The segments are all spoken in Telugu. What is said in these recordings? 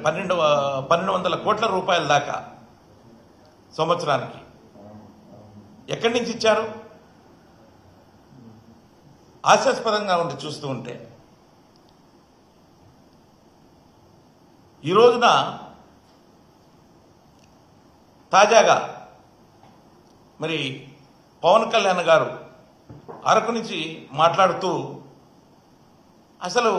1200 కోట్ల రూపాయల దాకా సంవత్సరానికి ఎక్కడి నుంచి ఇచ్చారు? హాస్యాస్పదంగా ఉంది చూస్తూ ఉంటే. ఈ రోజున తాజాగా మరి పవన్ కళ్యాణ్ గారు అరకు నుంచి మాట్లాడుతూ అసలు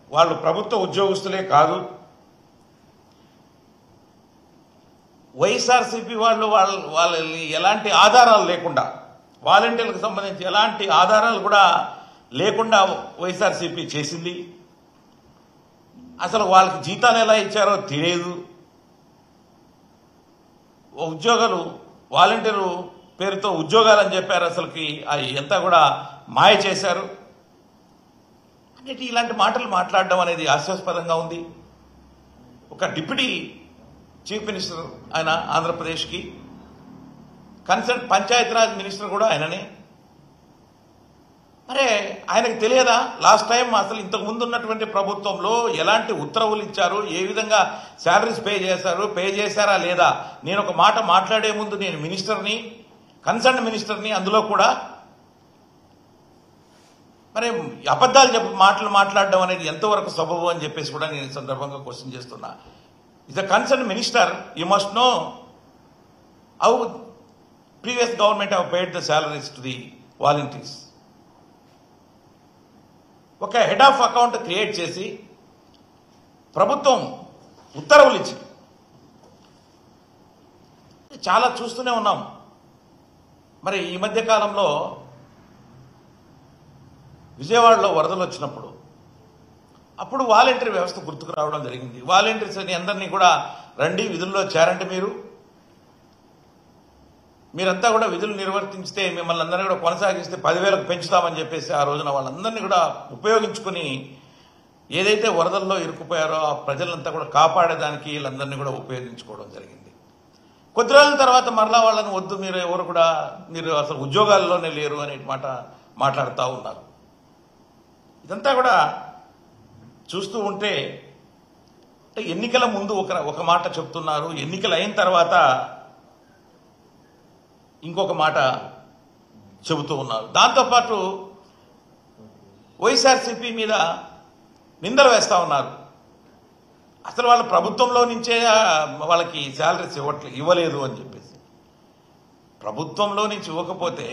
వాళ్ళు ప్రభుత్వ ఉద్యోగస్తులే కాదు, వైఎస్ఆర్సీపీ వాళ్ళని ఎలాంటి ఆధారాలు లేకుండా, వాలంటీర్లకు సంబంధించి ఎలాంటి ఆధారాలు కూడా లేకుండా వైఎస్ఆర్సీపీ చేసింది. అసలు వాళ్ళకి జీతాలు ఎలా ఇచ్చారో తెలియదు. ఉద్యోగాలు వాలంటీరు పేరుతో ఉద్యోగాలు అని చెప్పారు, అసలుకి అది ఎంత కూడా మాయ చేశారు అన్నిటి ఇలాంటి మాటలు మాట్లాడడం అనేది హాస్యాస్పదంగా ఉంది. ఒక డిప్యూటీ చీఫ్ మినిస్టర్ ఆయన ఆంధ్రప్రదేశ్కి, కన్సర్న్ పంచాయతీరాజ్ మినిస్టర్ కూడా ఆయననే. మరే ఆయనకు తెలియదా లాస్ట్ టైం అసలు ఇంతకు ముందు ఉన్నటువంటి ప్రభుత్వంలో ఎలాంటి ఉత్తర్వులు ఇచ్చారు, ఏ విధంగా శాలరీస్ పే చేశారా లేదా? నేను ఒక మాట మాట్లాడే ముందు నేను మినిస్టర్ని, కన్సర్న్ మినిస్టర్ని, అందులో కూడా మరి అబద్ధాలు మాటలు మాట్లాడడం అనేది ఎంతవరకు సబబు అని చెప్పేసి కూడా నేను ఈ సందర్భంగా క్వశ్చన్ చేస్తున్నా. Is a concern minister, you must know how previous government have paid the salaries to the volunteers. ఒక హెడ్ ఆఫ్ అకౌంట్ క్రియేట్ చేసి ప్రభుత్వం ఉత్తర్వులు ఇచ్చి చాలా చూస్తూనే ఉన్నాం. మరి ఈ మధ్య కాలంలో విజయవాడలో వరదలు వచ్చినప్పుడు అప్పుడు వాలంటీర్ వ్యవస్థ గుర్తుకు రావడం జరిగింది. వాలంటీర్స్ అందరినీ కూడా రండి విధుల్లో చేరండి, మీరంతా కూడా విధులు నిర్వర్తించితే మిమ్మల్ని అందరినీ కూడా కొనసాగిస్తే 10,000కు పెంచుతామని చెప్పేసి ఆ రోజున వాళ్ళందరినీ కూడా ఉపయోగించుకుని ఏదైతే వరదల్లో ఇరుక్కుపోయారో ఆ ప్రజలంతా కూడా కాపాడేదానికి వీళ్ళందరినీ కూడా ఉపయోగించుకోవడం జరిగింది. కొద్ది రోజుల తర్వాత మరలా వాళ్ళని వద్దు, మీరు అసలు ఉద్యోగాల్లోనే లేరు అనే మాట మాట్లాడుతూ ఉన్నారు. ఇదంతా కూడా చూస్తూ ఉంటే ఎన్నికల ముందు ఒక మాట చెప్తున్నారు, ఎన్నికలు అయిన తర్వాత ఇంకొక మాట చెబుతూ ఉన్నారు. దాంతోపాటు వైఎస్ఆర్సీపీ మీద నిందలు వేస్తూ ఉన్నారు. అసలు వాళ్ళ ప్రభుత్వంలో నుంచే వాళ్ళకి శాలరీస్ ఇవ్వలేదు అని చెప్పేసి. ప్రభుత్వంలో నుంచి ఇవ్వకపోతే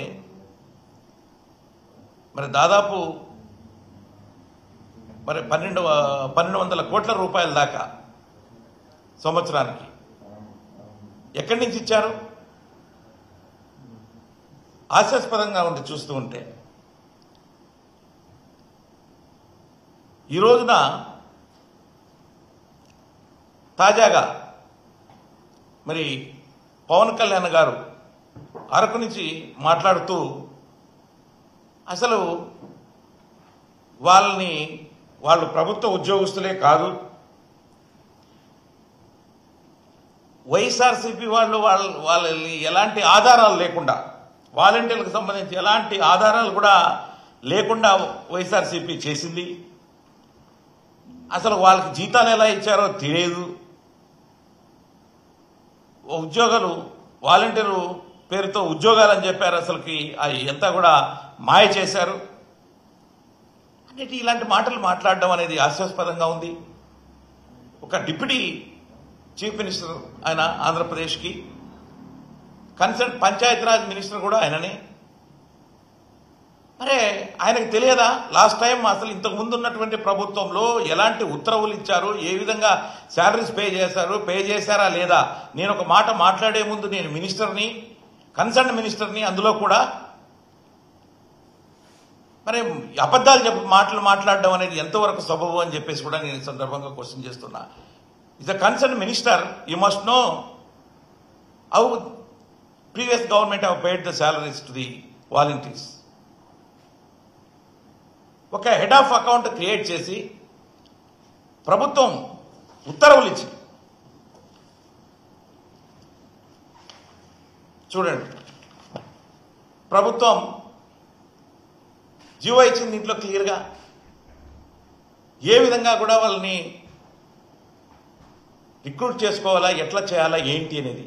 మరి దాదాపు 1200 కోట్ల రూపాయల దాకా సంవత్సరానికి ఎక్కడి నుంచి ఇచ్చారు? హాస్యాస్పదంగా ఉంది చూస్తూ ఉంటే. ఈ రోజున తాజాగా మరి పవన్ కళ్యాణ్ గారు అరకు నుంచి మాట్లాడుతూ అసలు వాళ్ళు ప్రభుత్వ ఉద్యోగస్తులే కాదు, వైఎస్ఆర్సీపీ వాళ్ళని ఎలాంటి ఆధారాలు లేకుండా, వాలంటీర్లకు సంబంధించి ఎలాంటి ఆధారాలు కూడా లేకుండా వైఎస్ఆర్సీపీ చేసింది. అసలు వాళ్ళకి జీతాలు ఎలా ఇచ్చారో తెలియదు. ఉద్యోగాలు వాలంటీరు పేరుతో ఉద్యోగాలు అని చెప్పారు, అసలుకి అది ఎంత కూడా మాయ చేశారు అన్నిటి ఇలాంటి మాటలు మాట్లాడడం అనేది హాస్యాస్పదంగా ఉంది. ఒక డిప్యూటీ చీఫ్ మినిస్టర్ ఆయన ఆంధ్రప్రదేశ్కి, కన్సర్న్ పంచాయతీరాజ్ మినిస్టర్ కూడా ఆయననే. మరే ఆయనకు తెలియదా లాస్ట్ టైం అసలు ఇంతకు ముందు ఉన్నటువంటి ప్రభుత్వంలో ఎలాంటి ఉత్తర్వులు ఇచ్చారు, ఏ విధంగా శాలరీస్ పే చేశారా లేదా? నేను ఒక మాట మాట్లాడే ముందు నేను మినిస్టర్ని, కన్సర్న్ మినిస్టర్ని, అందులో కూడా మరి అబద్ధాలు మాటలు మాట్లాడడం అనేది ఎంతవరకు సబబు అని చెప్పేసి కూడా నేను ఈ సందర్భంగా క్వశ్చన్ చేస్తున్నా. Is a concern minister, you must know how previous government have paid the salaries to the volunteers. ఒక హెడ్ ఆఫ్ అకౌంట్ క్రియేట్ చేసి ప్రభుత్వం ఉత్తర్వులు ఇచ్చి చూడండి, ప్రభుత్వం జీవో ఇచ్చింది దీంట్లో క్లియర్గా. ఏ విధంగా కూడా వాళ్ళని రిక్రూట్ చేసుకోవాలా, ఎట్లా చేయాలా, ఏంటి అనేది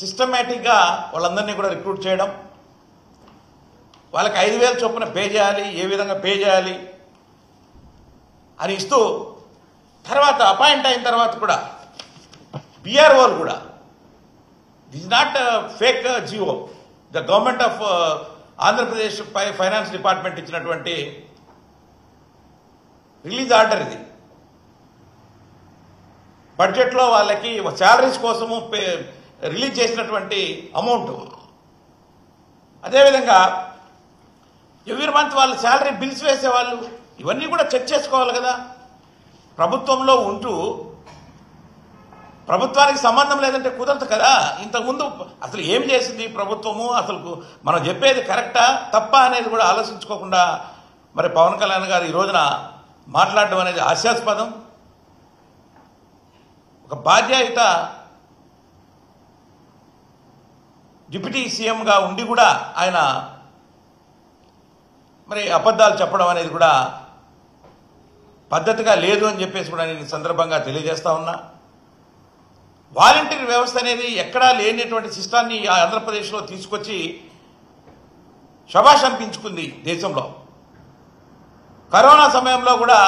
సిస్టమేటిక్గా వాళ్ళందరినీ కూడా రిక్రూట్ చేయడం, వాళ్ళకి 5,000 చొప్పున పే చేయాలి, ఏ విధంగా పే చేయాలి అని ఇస్తూ, తర్వాత అపాయింట్ అయిన తర్వాత కూడా పిఆర్ఓలు కూడా, this not fake GO, the government of Andhra Pradesh finance department ఇచ్చినటువంటి రిలీజ్ ఆర్డర్ ఇది. బడ్జెట్లో వాళ్ళకి శాలరీస్ కోసము రిలీజ్ చేసినటువంటి అమౌంట్. అదేవిధంగా ఎవ్రీ మంత్ వాళ్ళు శాలరీ బిల్స్ వేసేవాళ్ళు, ఇవన్నీ కూడా చెక్ చేసుకోవాలి కదా. ప్రభుత్వంలో ఉంటూ ప్రభుత్వానికి సంబంధం లేదంటే కుదరదు కదా. ఇంతకుముందు అసలు ఏం చేసింది ప్రభుత్వము, అసలు మనం చెప్పేది కరెక్టా తప్పా అనేది కూడా ఆలోచించుకోకుండా మరి పవన్ కళ్యాణ్ గారు ఈ రోజున మాట్లాడడం అనేది హాస్యాస్పదం. ఒక బాధ్యత డిప్యూటీ సీఎంగా ఉండి కూడా ఆయన మరి అబద్ధాలు చెప్పడం అనేది కూడా పద్ధతిగా లేదు అని చెప్పేసి కూడా నేను ఈ సందర్భంగా తెలియజేస్తా ఉన్నా. వాలంటీర్ వ్యవస్థ అనేది ఎక్కడా లేనటువంటి సిస్టాన్ని ఆంధ్రప్రదేశ్లో తీసుకొచ్చి శభాష్ అనిపించుకుంది దేశంలో. కరోనా సమయంలో కూడా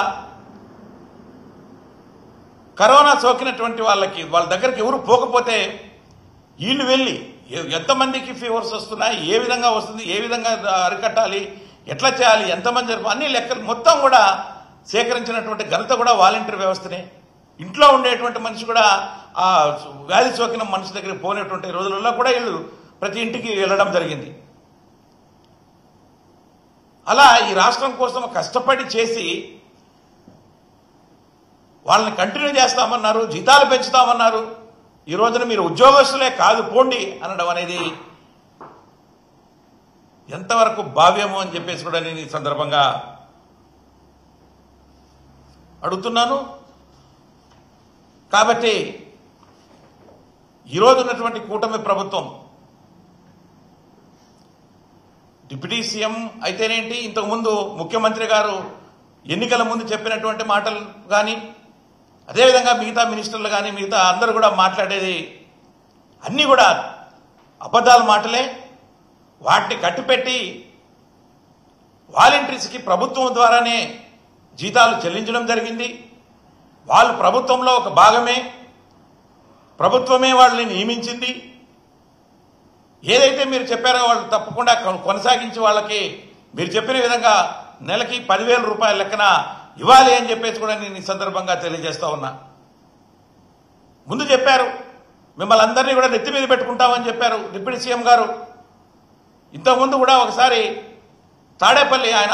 కరోనా సోకినటువంటి వాళ్ళ దగ్గరికి ఎవరు పోకపోతే వీళ్ళు వెళ్ళి ఎంతమందికి ఫీవర్స్ వస్తున్నాయి, ఏ విధంగా వస్తుంది, ఏ విధంగా అరికట్టాలి, ఎట్లా చేయాలి, ఎంతమంది అన్ని లెక్కలు మొత్తం కూడా సేకరించినటువంటి ఘనత కూడా వాలంటీర్ వ్యవస్థనే. ఇంట్లో ఉండేటువంటి మనిషి కూడా ఆ వ్యాధి సోకిన మనిషి దగ్గరికి పోయినటువంటి రోజులలో కూడా వీళ్ళు ప్రతి ఇంటికి వెళ్ళడం జరిగింది. అలా ఈ రాష్ట్రం కోసం కష్టపడి చేసి వాళ్ళని కంటిన్యూ చేస్తామన్నారు, జీతాలు పెంచుతామన్నారు. ఈ రోజున మీరు ఉద్యోగస్తులే కాదు పోండి అనడం అనేది ఎంతవరకు భావ్యము అని చెప్పేసి కూడా నేను ఈ సందర్భంగా అడుగుతున్నాను. కాబట్టి ఈరోజు ఉన్నటువంటి కూటమి ప్రభుత్వం డిప్యూటీ సీఎం అయితేనేంటి, ఇంతకుముందు ముఖ్యమంత్రి గారు ఎన్నికల ముందు చెప్పినటువంటి మాటలు కానీ, అదేవిధంగా మిగతా మినిస్టర్లు కానీ మిగతా అందరూ కూడా మాట్లాడేది అన్నీ కూడా అబద్ధాల మాటలే. వాటిని కట్టిపెట్టి వాలంటీర్స్కి ప్రభుత్వం ద్వారానే జీతాలు చెల్లించడం జరిగింది. వాళ్ళు ప్రభుత్వంలో ఒక భాగమే, ప్రభుత్వమే వాళ్ళని నియమించింది. ఏదైతే మీరు చెప్పారో వాళ్ళు తప్పకుండా కొనసాగించి వాళ్ళకి మీరు చెప్పిన విధంగా నెలకి 10,000 రూపాయల లెక్కన ఇవ్వాలి అని చెప్పేసి కూడా నేను ఈ సందర్భంగా తెలియజేస్తా ఉన్నా. ముందు చెప్పారు మిమ్మల్ని అందరినీ కూడా నెత్తి మీద పెట్టుకుంటామని చెప్పారు డిప్యూటీ సీఎం గారు. ఇంతకుముందు కూడా ఒకసారి తాడేపల్లి ఆయన